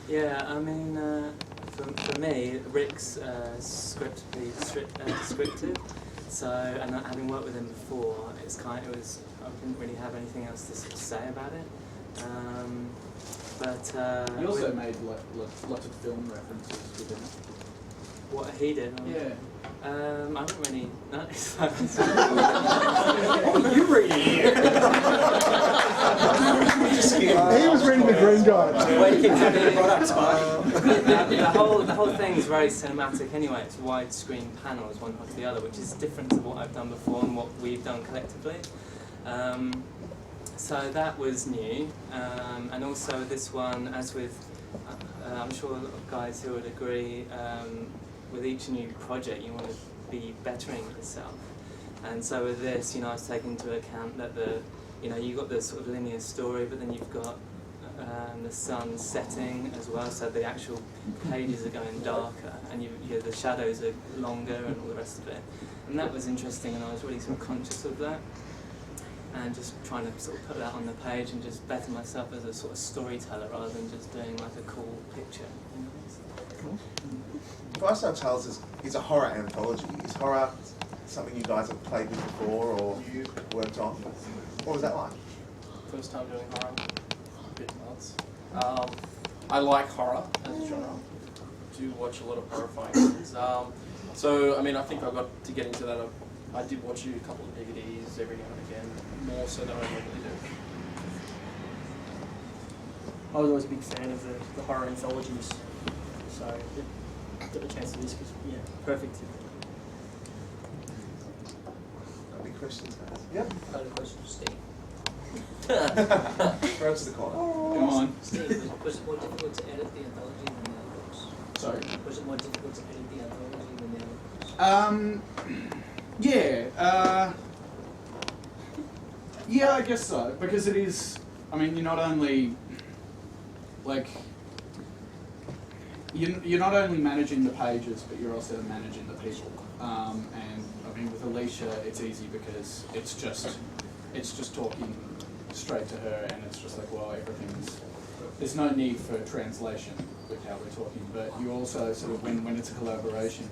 Yeah, I mean, for me, Rick's script pretty descriptive. So, and having worked with him before, I didn't really have anything else to sort of say about it. He also made lots of film references within it. What he did? Yeah. I don't really know. What are you reading here? He was reading the Green Guide. The whole thing is very cinematic anyway. It's widescreen panels, one after the other, which is different to what I've done before and what we've done collectively. So that was new, and also this one, as with, I'm sure a lot of guys who would agree, with each new project you want to be bettering yourself. And so with this, I was taking into account that you've got the sort of linear story, but then you've got the sun setting as well, so the actual pages are going darker, and the shadows are longer and all the rest of it. And that was interesting, and I was really sort of conscious of that. And just trying to sort of put that on the page and just better myself as a sort of storyteller rather than just doing like a cool picture. Cool. Fireside Tales is a horror anthology. Is horror something you guys have played with before or you worked on? What was that like? First time doing horror, a bit nuts. I like horror as a genre. Do watch a lot of horrifying things. So, I mean, I think I got to get into that. I did watch a couple of DVDs every now and again, more so than I normally do. I was always a big fan of the horror anthologies, so got the chance to do this because, yeah, perfect. Big questions, guys. Yep. I had a question for Steve. Right to the corner. Come on. Steve, was it more difficult to edit the anthology than the other books? Sorry? Was it more difficult to edit the anthology than the other books? Yeah, I guess so, because it is, I mean, you're not only, like, you're not only managing the pages, but you're also managing the people. And, I mean, with Alisha, it's easy because it's just talking straight to her, and it's just like, well, there's no need for translation with how we're talking, but you also sort of, when it's a collaboration,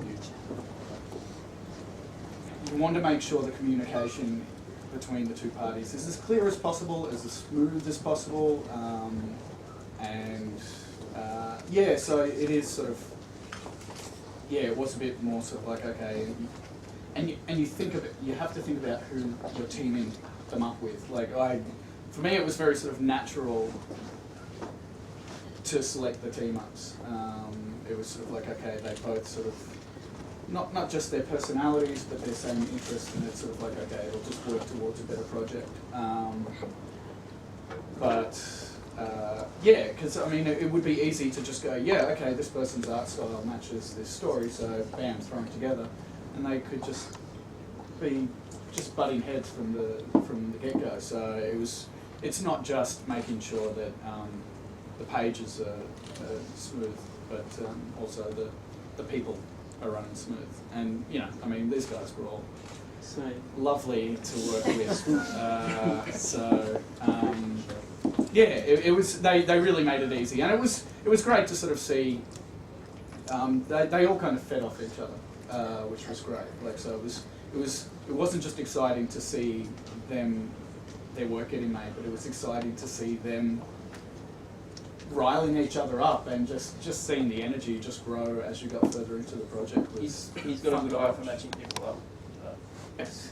you want to make sure the communication between the two parties is as clear as possible, as smooth as possible, so it is sort of, it was a bit more sort of like, okay, and you think of it, you have to think about who you're teaming them up with. Like for me, it was very sort of natural to select the team ups. It was sort of like, okay, they both sort of, not just their personalities, but their same interests, and it's sort of like, okay, it'll just work towards a better project. Because I mean, it would be easy to just go, okay, this person's art style matches this story, so bam, throw them together, and they could just be butting heads from the get-go. So it's not just making sure that the pages are smooth, but also the people are running smooth. And I mean, these guys were all lovely to work with. It was. They really made it easy, and it was great to sort of see. They all kind of fed off each other, which was great. Like, so it wasn't just exciting to see their work getting made, but it was exciting to see them riling each other up, and just seeing the energy just grow as you got further into the project. He's got a good eye for matching people up. Yes.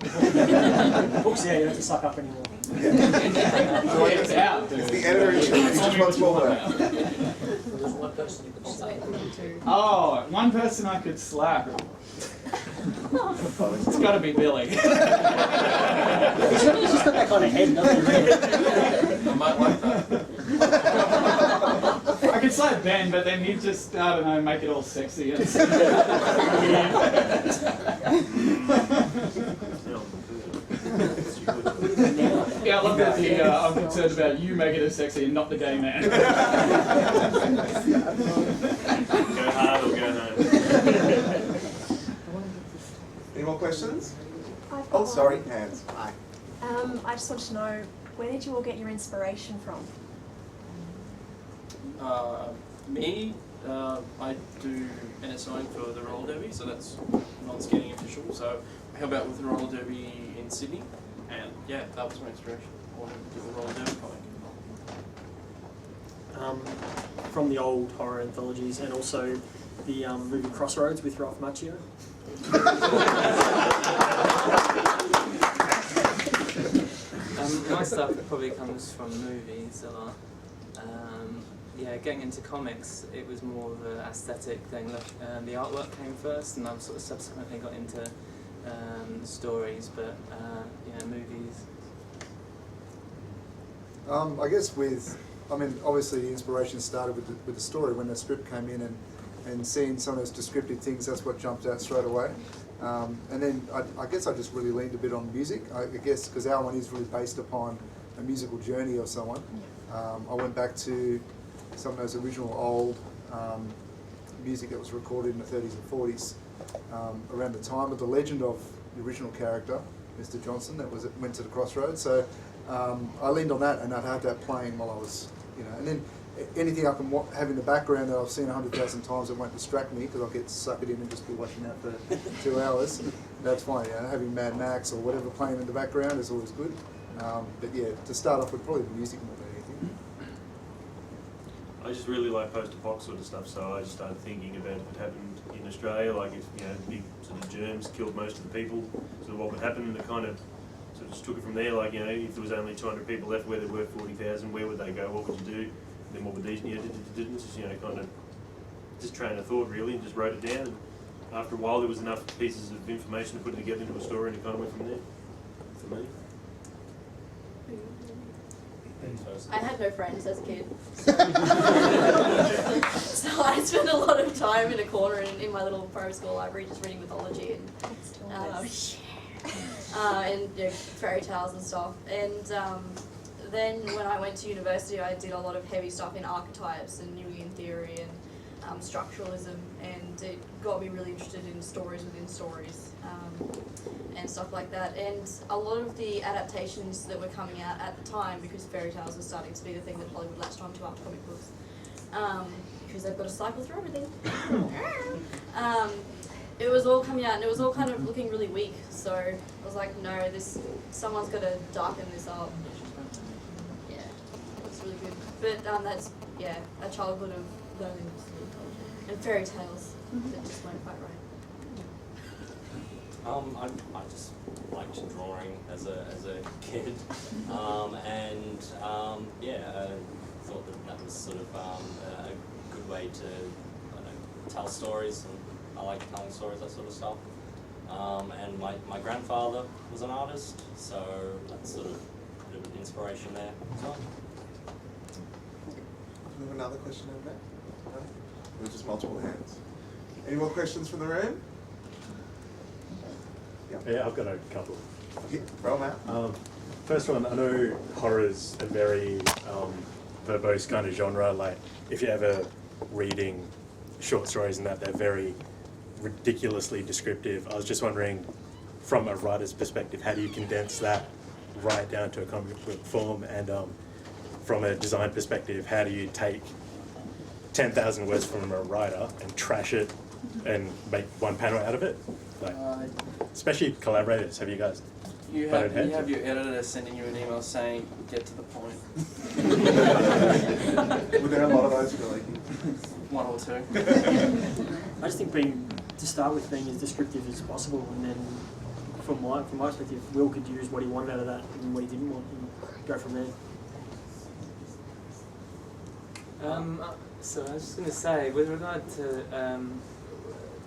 Books, you don't have to suck up anymore. It's out, dude. It's the editor-in-chief. He's responsible for that. There's one person you could slap. Oh, one person I could slap. It's got to be Billy. He's just got that kind of head, doesn't he? I might like that. I could slap Ben, but then he'd just, I don't know, make it all sexy. Yeah, I love that I'm concerned about you making it sexy and not the gay man. Go hard or go home. Any more questions? I've got Oh, sorry, one. hands. Hi. I just want to know, Where did you all get your inspiration from? Me, I do NSIing for the roller derby, so that's non-skating official. So I help out with the roller derby in Sydney, and yeah, that was my inspiration. I wanted to do a roller derby comic. From the old horror anthologies and also the movie Crossroads with Ralph Macchio. My stuff probably comes from movies a lot. Yeah, getting into comics, it was more of an aesthetic thing. The artwork came first, and I've sort of subsequently got into the stories, but yeah, movies. I guess obviously the inspiration started with the story when the script came in, and seeing some of those descriptive things, that's what jumped out straight away. And then I guess I just really leaned a bit on music, I guess, because our one is really based upon a musical journey of someone. I went back to some of those original old music that was recorded in the 30s and 40s, around the time of the legend of the original character, Mr. Johnson, that went to the Crossroads. So I leaned on that, and I'd have that playing while I was, and then anything I can have in the background that I've seen 100,000 times that won't distract me, because I'll get sucked in and just be watching that for 2 hours. That's fine. Having Mad Max or whatever playing in the background is always good. But yeah, to start off with, probably the music more than anything. I just really like post-apoc sort of stuff, so I just started thinking about if it happened in Australia, like if big sort of germs killed most of the people, sort of what would happen, and it kind of sort of just took it from there. Like if there was only 200 people left where there were 40,000, where would they go? What would you do? Then what would these just kind of just train of thought really, and just wrote it down. And after a while, there was enough pieces of information to put it together into a story, and it kind of went from there. For me. I had no friends as a kid. So I spent a lot of time in a corner in my little primary school library just reading mythology and fairy tales and stuff. And then when I went to university, I did a lot of heavy stuff in archetypes and Jungian theory and structuralism, and it got me really interested in stories within stories. And stuff like that, and a lot of the adaptations that were coming out at the time, because fairy tales was starting to be the thing that Hollywood latched onto after comic books, because they've got to cycle through everything. It was all coming out, and it was all kind of looking really weak. So I was like, no, someone's got to darken this up. Yeah, it's really good. But that's a childhood of loneliness and fairy tales that just weren't quite right. I just liked drawing as a kid, and thought that was sort of a good way to tell stories, and I like telling stories, that sort of stuff. And my grandfather was an artist, so that's sort of a bit of an inspiration there as well. Do we have another question over there? No? There were just multiple hands. Any more questions from the room? Yeah, I've got a couple. Yeah, throw them out. First one, I know horror's a very verbose kind of genre. Like, if you're ever reading short stories and that, they're very ridiculously descriptive. I was just wondering, from a writer's perspective, how do you condense that right down to a comic book form? And from a design perspective, how do you take 10,000 words from a writer and trash it and make one panel out of it? Like, especially collaborators, have you guys? You have your editor sending you an email saying, get to the point. Were there a lot of those really? One or two. I just think being as descriptive as possible, and then from my perspective, Will could use what he wanted out of that and what he didn't want, and go from there. So I was just going to say, with regard to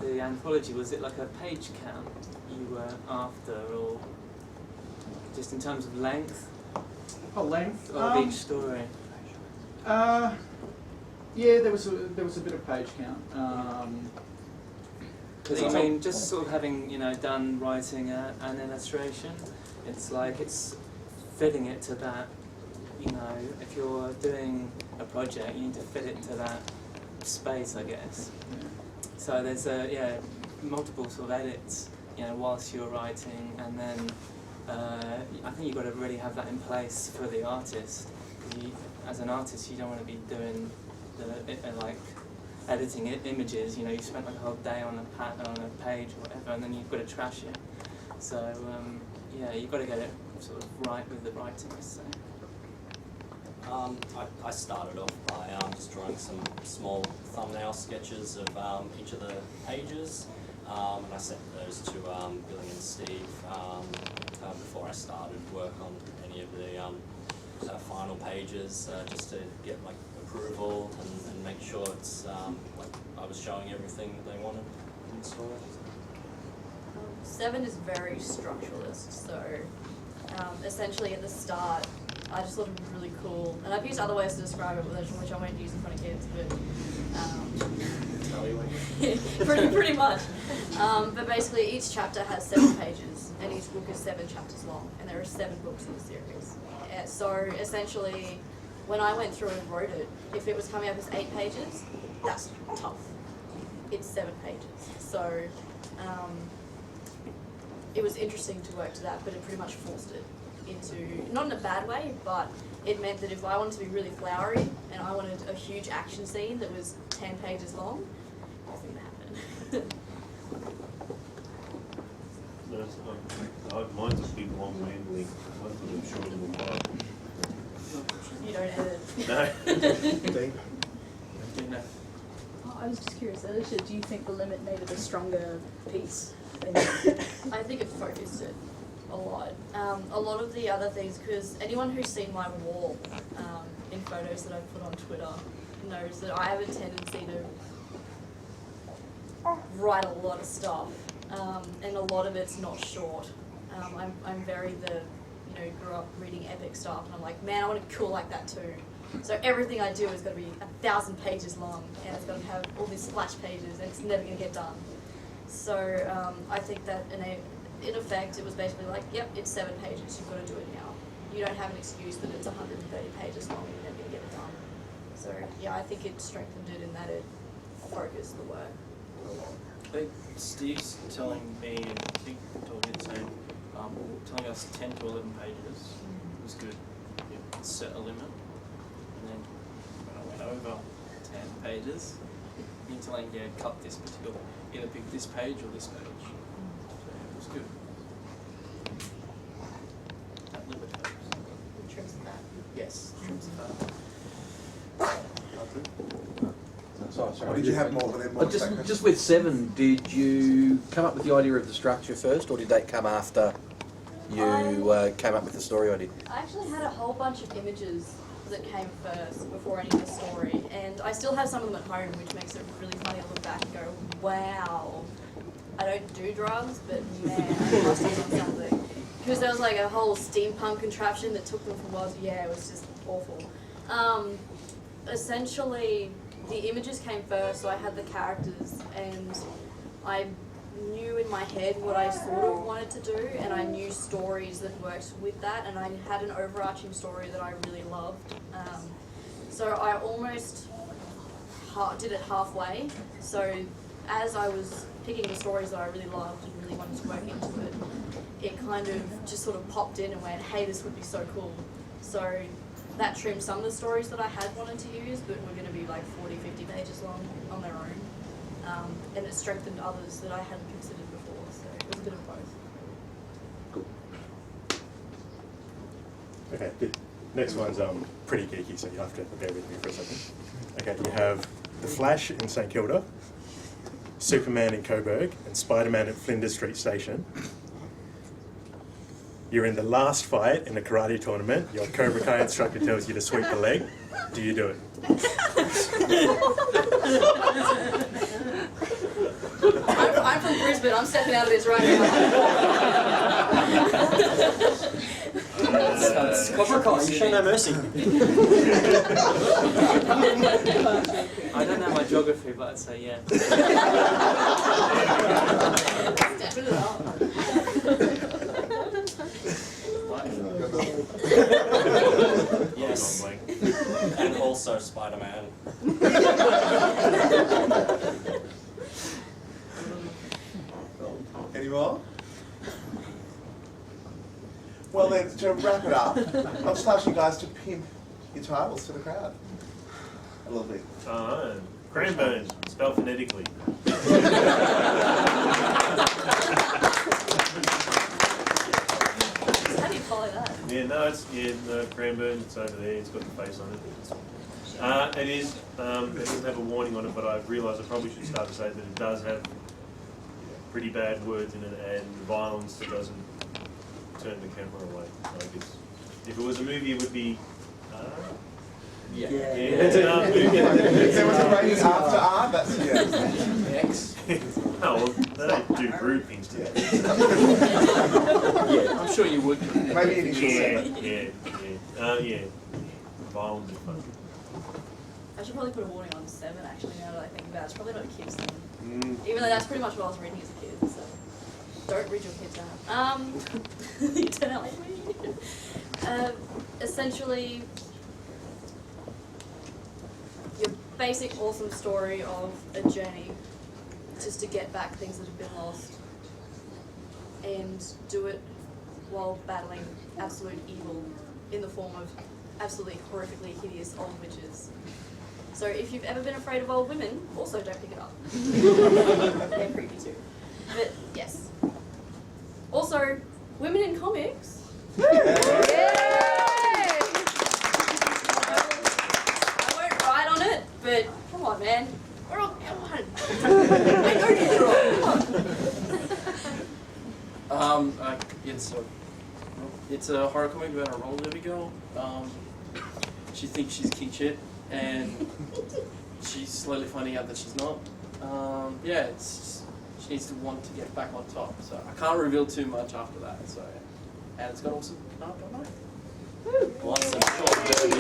the anthology, was it like a page count you were after, or just in terms of length? Oh, length? Of each story? Yeah, there was a bit of page count. Because I mean, just sort of having done writing an illustration, it's like it's fitting it to that. If you're doing a project, you need to fit it to that space, I guess. Yeah. So there's multiple sort of edits, whilst you're writing, and then I think you've got to really have that in place for the artist. As an artist, you don't want to be doing like editing images. You know, you spent like a whole day on a page or whatever, and then you've got to trash it. So yeah, you've got to get it sort of right with the writing. So. I started off by just drawing some small thumbnail sketches of each of the pages, and I sent those to Billy and Steve before I started work on any of the final pages, just to get like approval and make sure it's like I was showing everything that they wanted in the story. 7 is very structuralist, so essentially at the start I just thought it was really cool, and I've used other ways to describe it, which I won't use in front of kids, but pretty much. But basically each chapter has 7 pages, and each book is 7 chapters long, and there are 7 books in the series. So essentially, when I went through and wrote it, if it was coming up as 8 pages, that's tough. It's 7 pages. So it was interesting to work to that, but it pretty much forced it into, not in a bad way, but it meant that if I wanted to be really flowery and I wanted a huge action scene that was 10 pages long, it wasn't going to happen. Mine's a big, long, rambling. I'm sure it will buy. You don't edit. No. I was just curious, Alisha, do you think the limit needed a stronger piece? I think it focused it a lot. A lot of the other things, because anyone who's seen my wall in photos that I've put on Twitter knows that I have a tendency to write a lot of stuff, and a lot of it's not short. I'm very grew up reading epic stuff, and I'm like, man, I want to be cool like that too. So everything I do is going to be 1,000 pages long, and it's going to have all these splash pages, and it's never going to get done. So I think that in effect, it was basically like, yep, it's 7 pages, you've got to do it now. You don't have an excuse that it's 130 pages long and you're never going to get it done. So yeah, I think it strengthened it in that it focused the work a lot. I think Steve's telling me, and I think told you the same, telling us 10 to 11 pages was good. It set a limit. And then when I went over 10 pages, you're telling, yeah, cut this particular, either pick this page or this page. So it was good. That limit helps. It trims the fat. Yes, trims the fat. Or did you have more than one? Just with 7, did you come up with the idea of the structure first, or did that come after you came up with the story idea? I actually had a whole bunch of images that came first before any of the story, and I still have some of them at home, which makes it really funny to look back and go, wow, I don't do drugs, but man, I must have done something. Because there was like a whole steampunk contraption that took them from world to, yeah, it was just awful. Essentially, the images came first, so I had the characters, and I knew in my head what I sort of wanted to do, and I knew stories that worked with that, and I had an overarching story that I really loved. So I almost did it halfway. So as I was picking the stories that I really loved and really wanted to work into it, it kind of just sort of popped in and went, hey, this would be so cool. So that trimmed some of the stories that I had wanted to use, but were going to be like 40, 50 pages long on their own. And it strengthened others that I hadn't considered before, so it was a bit of both. Cool. Okay, the next one's pretty geeky, so you have to bear with me for a second. Okay, you have The Flash in St Kilda, Superman in Coburg, and Spider-Man at Flinders Street Station. You're in the last fight in a karate tournament. Your Cobra Kai instructor tells you to sweep the leg. Do you do it? I'm from Brisbane. I'm stepping out of this right now. Cobra Kai, you show no mercy. I don't know my geography, but I'd say yeah. Stepping it up. Yes, and also Spider-Man. Any more? Well then, to wrap it up, I'll just ask you guys to pimp your titles for the crowd. A little bit. Kranburn, spelled phonetically. How do you follow that? Yeah, no, it's Kranburn. It's over there. It's got the face on it. It is. It doesn't have a warning on it, but I've realised I probably should start to say that it does have pretty bad words in it and violence that doesn't turn the camera away. Like if it was a movie, it would be. It's an art movie. If there was a rating after R, that's X. No, well, they don't do rude things to that. Yeah, I'm sure you would. Maybe initial seven. Yeah. Violent and fun. I should probably put a warning on 7 actually, now that I think about it. It's probably not a kid's thing. Even though that's pretty much what I was reading as a kid, so don't read your kids out. You turn out like me. Essentially, your basic awesome story of a journey just to get back things that have been lost and do it while battling absolute evil in the form of absolutely horrifically hideous old witches. So if you've ever been afraid of old women, also don't pick it up. They're creepy too. But yes. Also, women in comics. I won't write on it, but come on, man. We're all, come on. I know you're wrong. Come on. It's a horror comic about a roller derby girl. She thinks she's king shit, and she's slowly finding out that she's not. She needs to want to get back on top. So I can't reveal too much after that. So, and it's got awesome art. Lots of short derby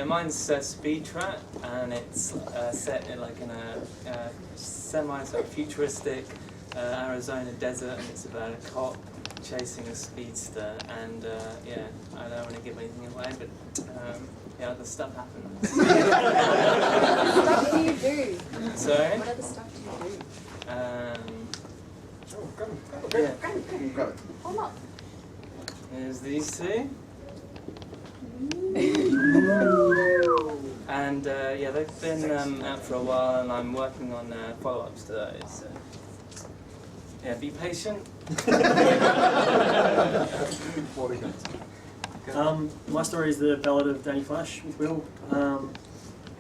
Mine's Speed Trap, and it's set in like in a semi sort of futuristic Arizona desert, and it's about a cop chasing a speedster, and I don't want to give anything away, but other stuff happens. What stuff do you do? Sorry? What other stuff do you do? Go. Hold up. There's these two. And they've been out for a while, and I'm working on follow-ups to those. So, be patient. My story is the Ballad of Danny Flash with Will.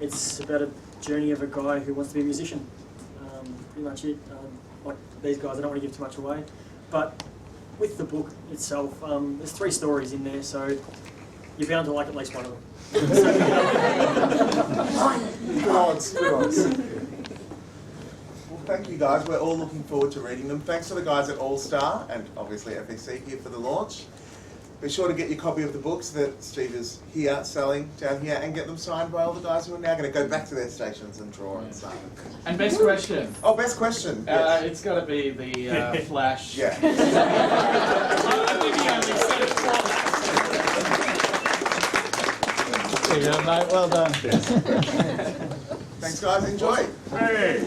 It's about a journey of a guy who wants to be a musician. Pretty much it. Like these guys, I don't want to give too much away. But with the book itself, there's 3 stories in there, so you're bound to like at least one of them. Good odds. Well, thank you guys. We're all looking forward to reading them. Thanks to the guys at All Star and obviously FEC here for the launch. Be sure to get your copy of the books that Steve is here selling down here, and get them signed by all the guys who are now going to go back to their stations and draw and sign. And best question. Oh, best question. Yes. It's got to be the Flash. Yeah. There you go, mate. Well done. Thanks, guys. Enjoy. Hey.